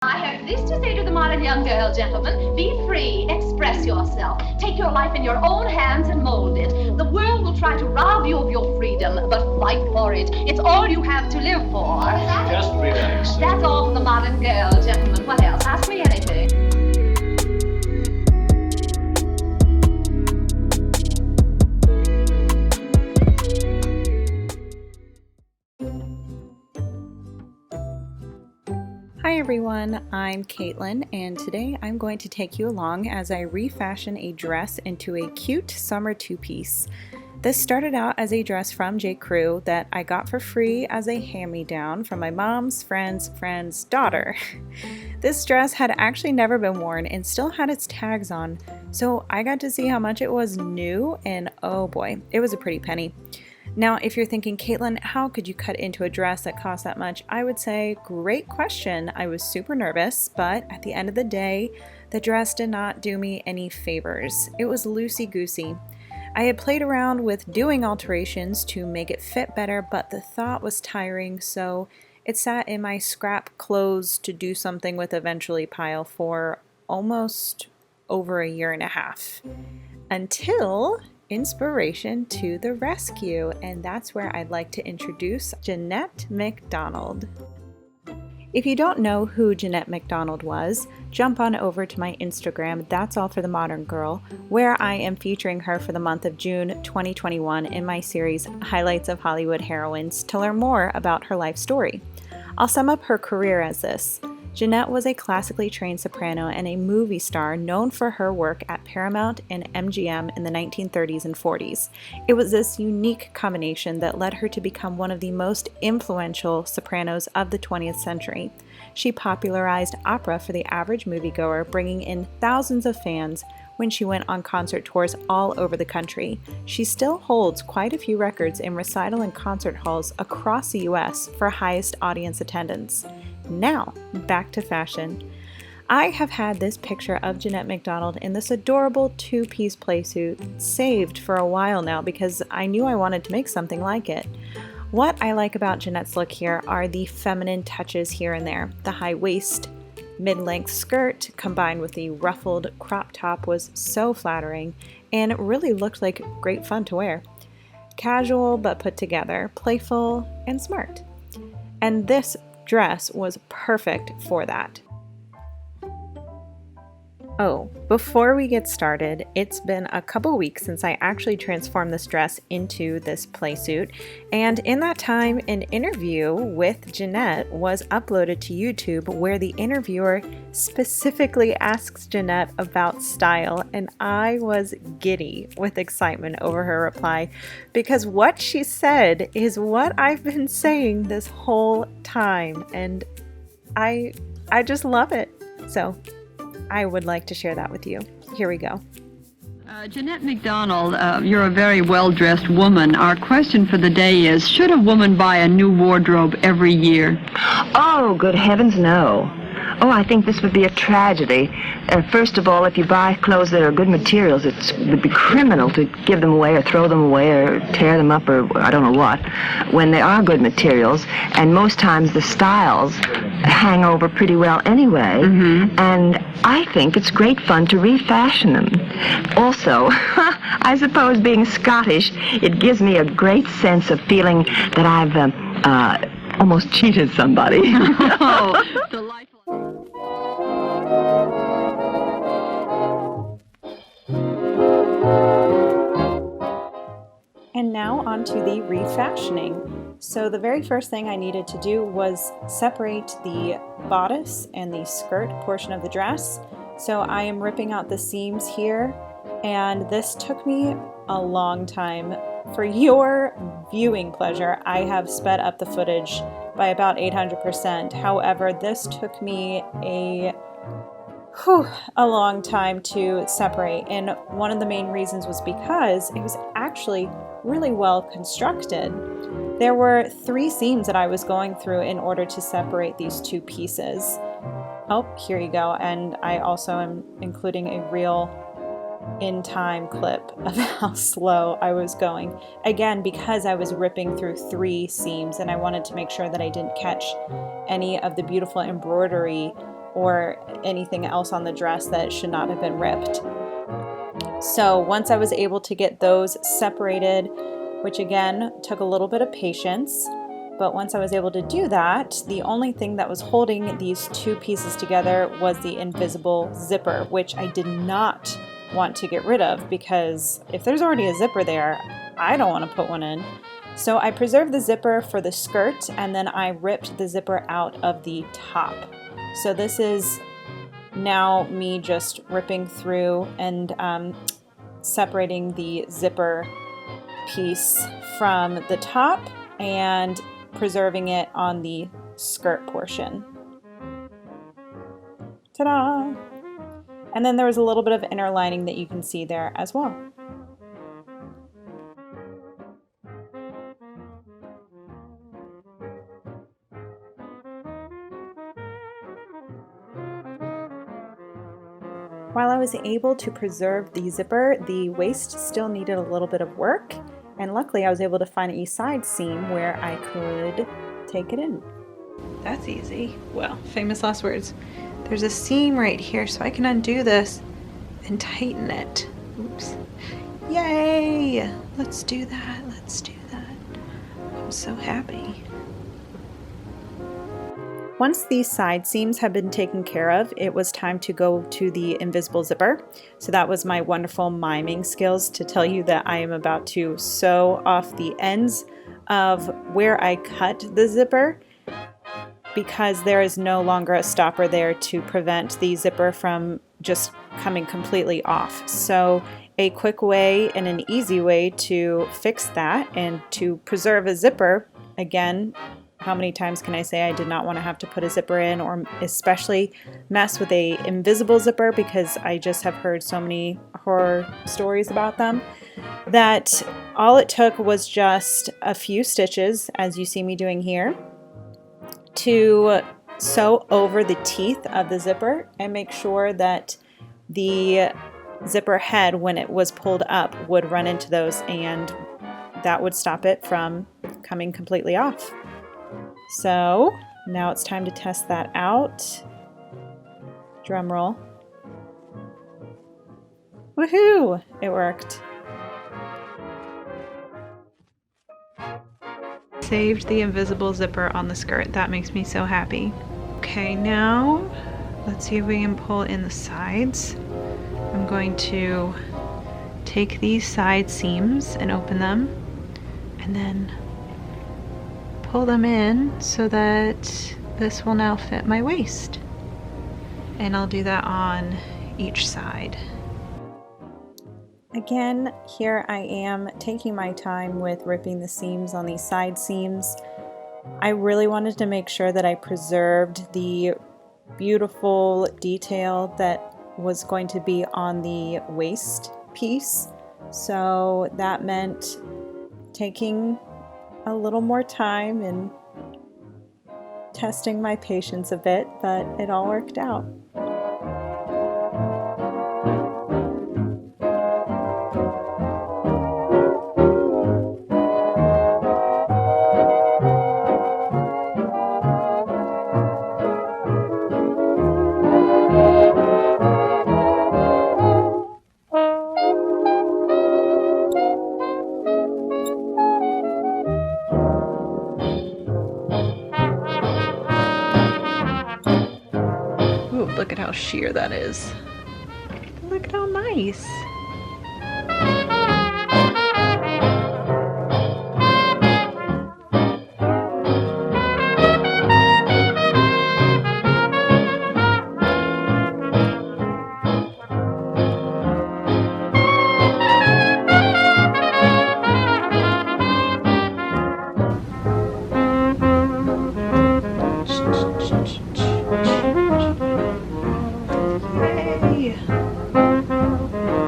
I have this to say to the modern young girl, gentlemen. Be free, express yourself. Take your life in your own hands and mold it. The world will try to rob you of your freedom, but fight for it. It's all you have to live for. Just relax. That's all for the modern girl, gentlemen. What else? Ask me anything. Hi everyone, I'm Caitlin, and today I'm going to take you along as I refashion a dress into a cute summer two-piece. This started out as a dress from J. Crew that I got for free as a hand-me-down from my mom's friend's daughter. This dress had actually never been worn and still had its tags on, so I got to see how much it was new, and oh boy, it was a pretty penny. Now, if you're thinking, Caitlin, how could you cut into a dress that costs that much? I would say, great question. I was super nervous, but at the end of the day, the dress did not do me any favors. It was loosey-goosey. I had played around with doing alterations to make it fit better, but the thought was tiring, so it sat in my scrap clothes to do something with eventually pile for almost over a year and a half. Until inspiration to the rescue, and that's where I'd like to introduce Jeanette MacDonald. If you don't know who Jeanette MacDonald was, jump on over to my Instagram, That's All for the Modern Girl, where I am featuring her for the month of June 2021 in my series Highlights of Hollywood Heroines to learn more about her life story. I'll sum up her career as this. Jeanette was a classically trained soprano and a movie star known for her work at Paramount and MGM in the 1930s and 40s. It was this unique combination that led her to become one of the most influential sopranos of the 20th century. She popularized opera for the average moviegoer, bringing in thousands of fans when she went on concert tours all over the country. She still holds quite a few records in recital and concert halls across the US for highest audience attendance. Now, back to fashion. I have had this picture of Jeanette MacDonald in this adorable two-piece playsuit saved for a while now because I knew I wanted to make something like it. What I like about Jeanette's look here are the feminine touches here and there. The high waist, mid-length skirt combined with the ruffled crop top was so flattering and it really looked like great fun to wear. Casual but put together, playful and smart. And this dress was perfect for that. Oh, before we get started, it's been a couple weeks since I actually transformed this dress into this playsuit, and in that time, an interview with Jeanette was uploaded to YouTube where the interviewer specifically asks Jeanette about style, and I was giddy with excitement over her reply because what she said is what I've been saying this whole time, and I just love it. So I would like to share that with you. Here we go. Jeanette MacDonald, you're a very well-dressed woman. Our question for the day is, should a woman buy a new wardrobe every year? Oh, good heavens, no. Oh, I think this would be a tragedy. First of all, if you buy clothes that are good materials, it would be criminal to give them away or throw them away or tear them up or I don't know what, when they are good materials. And most times the styles hang over pretty well anyway. And I think it's great fun to refashion them. Also, I suppose being Scottish, it gives me a great sense of feeling that I've almost cheated somebody. Oh, delightful. And now on to the refashioning. So the very first thing I needed to do was separate the bodice and the skirt portion of the dress. So I am ripping out the seams here, and this took me a long time. For your viewing pleasure, I have sped up the footage by about 800%. However, this took me a long time to separate, and one of the main reasons was because it was actually really well constructed. There were 3 seams that I was going through in order to separate these two pieces. Oh, here you go, and I also am including a real in-time clip of how slow I was going. Again, because I was ripping through 3 seams and I wanted to make sure that I didn't catch any of the beautiful embroidery or anything else on the dress that should not have been ripped. So once I was able to get those separated, which again took a little bit of patience, but once I was able to do that, the only thing that was holding these two pieces together was the invisible zipper, which I did not want to get rid of, because if there's already a zipper there, I don't want to put one in. So I preserved the zipper for the skirt, and then I ripped the zipper out of the top. So this is now me just ripping through and separating the zipper piece from the top and preserving it on the skirt portion. Ta-da! And then there was a little bit of inner lining that you can see there as well. While I was able to preserve the zipper, the waist still needed a little bit of work, and luckily I was able to find a side seam where I could take it in. That's easy. Well, famous last words. There's a seam right here, so I can undo this and tighten it. Oops. Yay! Let's do that. Let's do that. I'm so happy. Once these side seams had been taken care of, it was time to go to the invisible zipper. So that was my wonderful miming skills to tell you that I am about to sew off the ends of where I cut the zipper, because there is no longer a stopper there to prevent the zipper from just coming completely off. So a quick way and an easy way to fix that and to preserve a zipper, again, how many times can I say I did not want to have to put a zipper in, or especially mess with a invisible zipper, because I just have heard so many horror stories about them, that all it took was just a few stitches, as you see me doing here, to sew over the teeth of the zipper and make sure that the zipper head, when it was pulled up, would run into those, and that would stop it from coming completely off. So now it's time to test that out. Drum roll. Woohoo! It worked. Saved the invisible zipper on the skirt. That makes me so happy. Okay, now let's see if we can pull in the sides. I'm going to take these side seams and open them, and then pull them in so that this will now fit my waist. And I'll do that on each side. Again, here I am taking my time with ripping the seams on these side seams. I really wanted to make sure that I preserved the beautiful detail that was going to be on the waist piece. So that meant taking a little more time and testing my patience a bit, but it all worked out. Look at how sheer that is. Look at how nice.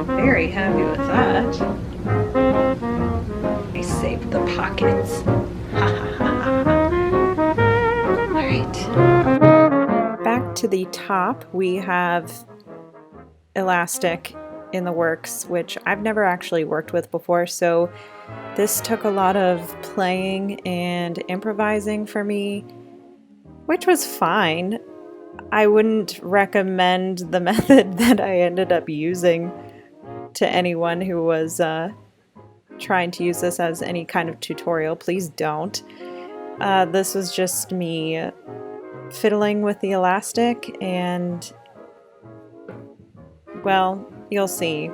Very happy with that. I saved the pockets. Alright. Back to the top, we have elastic in the works, which I've never actually worked with before, so this took a lot of playing and improvising for me, which was fine. I wouldn't recommend the method that I ended up using to anyone who was trying to use this as any kind of tutorial. Please don't. This was just me fiddling with the elastic, and well, you'll see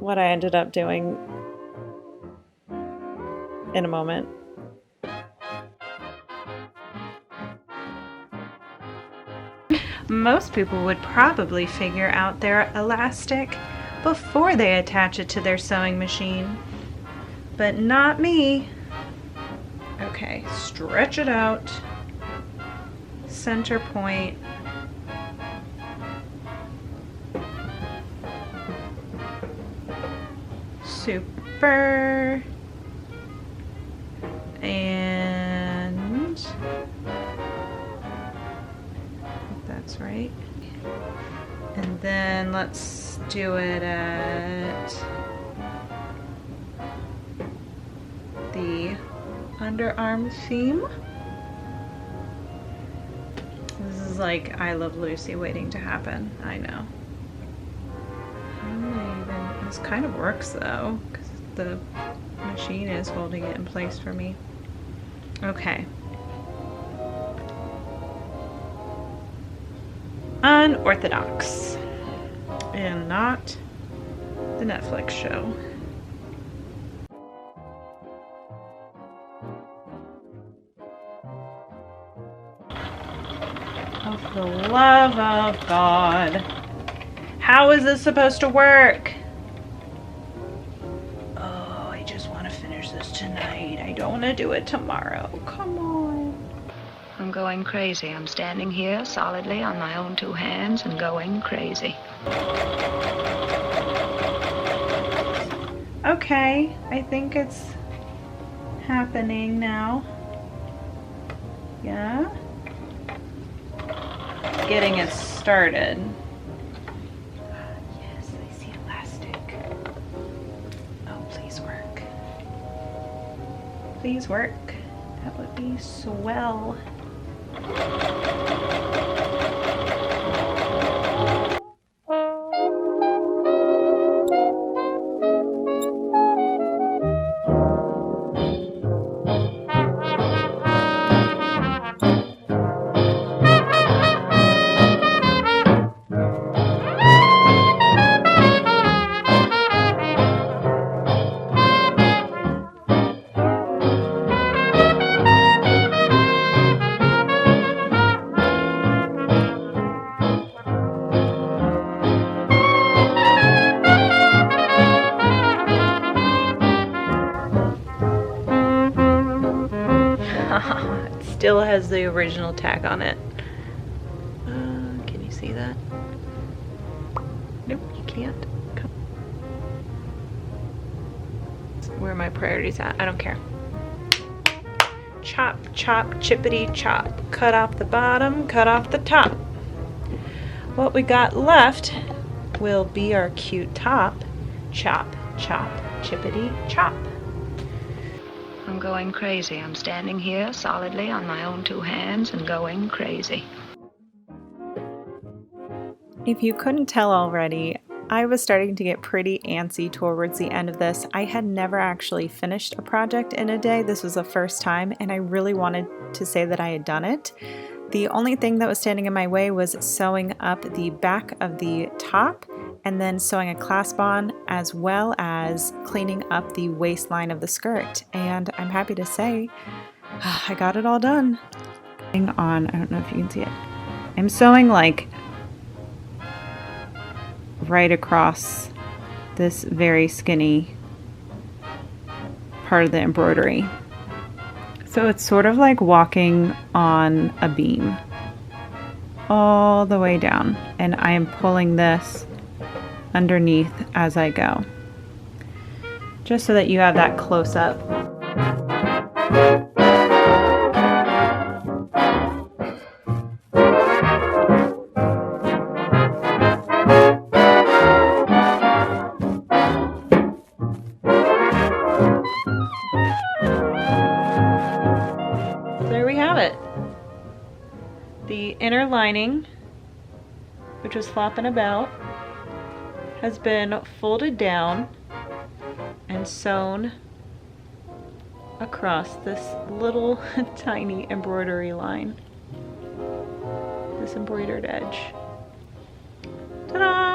what I ended up doing in a moment. Most people would probably figure out their elastic before they attach it to their sewing machine, but not me. Okay, stretch it out, center point, super, and that's right. And then let's do it at the underarm seam. This is like I Love Lucy waiting to happen. I know. This kind of works though, because the machine is holding it in place for me. Okay. Unorthodox. And not the Netflix show. Oh, for the love of God. How is this supposed to work? Oh, I just want to finish this tonight. I don't want to do it tomorrow. Come on. I'm going crazy. I'm standing here solidly on my own two hands and going crazy. Okay, I think it's happening now. Yeah. Getting it started. Yes, I see elastic. Oh, please work. Please work. That would be swell. It still has the original tag on it. Can you see that? Nope, you can't. Come. Where are my priorities at? I don't care. Chop, chop, chippity chop. Cut off the bottom, cut off the top. What we got left will be our cute top. Chop, chop, chippity chop. I'm going crazy. I'm standing here solidly on my own two hands and going crazy. If you couldn't tell already, I was starting to get pretty antsy towards the end of this. I had never actually finished a project in a day. This was the first time, and I really wanted to say that I had done it. The only thing that was standing in my way was sewing up the back of the top and then sewing a clasp on, as well as cleaning up the waistline of the skirt. And I'm happy to say I got it all done. On, I don't know if you can see it. I'm sewing like right across this very skinny part of the embroidery. So it's sort of like walking on a beam all the way down, and I am pulling this underneath as I go, just so that you have that close up. There we have it. The inner lining, which was flopping about, has been folded down and sewn across this little tiny embroidery line, this embroidered edge. Ta-da!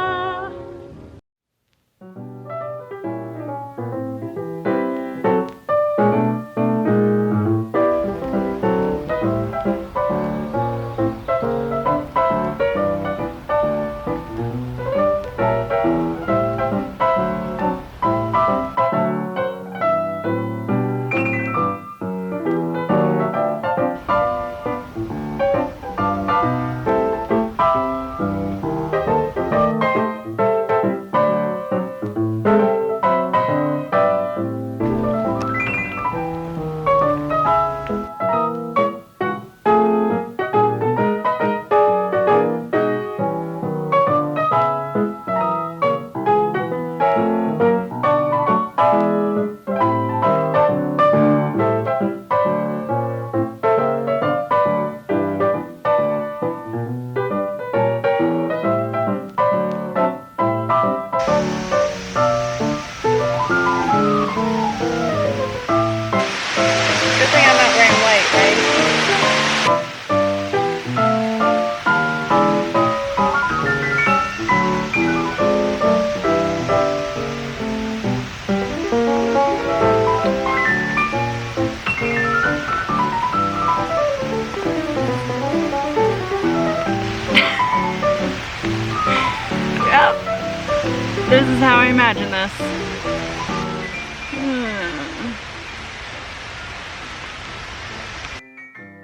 This is how I imagine this.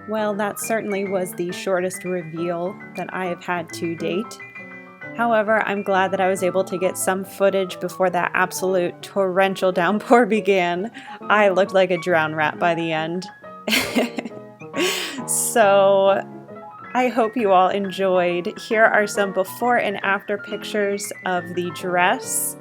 Well, that certainly was the shortest reveal that I have had to date. However, I'm glad that I was able to get some footage before that absolute torrential downpour began. I looked like a drowned rat by the end. So I hope you all enjoyed. Here are some before and after pictures of the dress.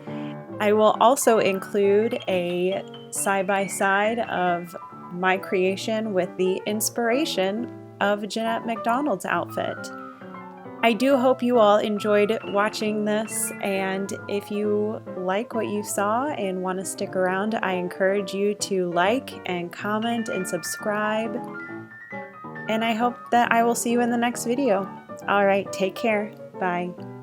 I will also include a side-by-side of my creation with the inspiration of Jeanette MacDonald's outfit. I do hope you all enjoyed watching this, and if you like what you saw and want to stick around, I encourage you to like and comment and subscribe. And I hope that I will see you in the next video. All right, take care. Bye.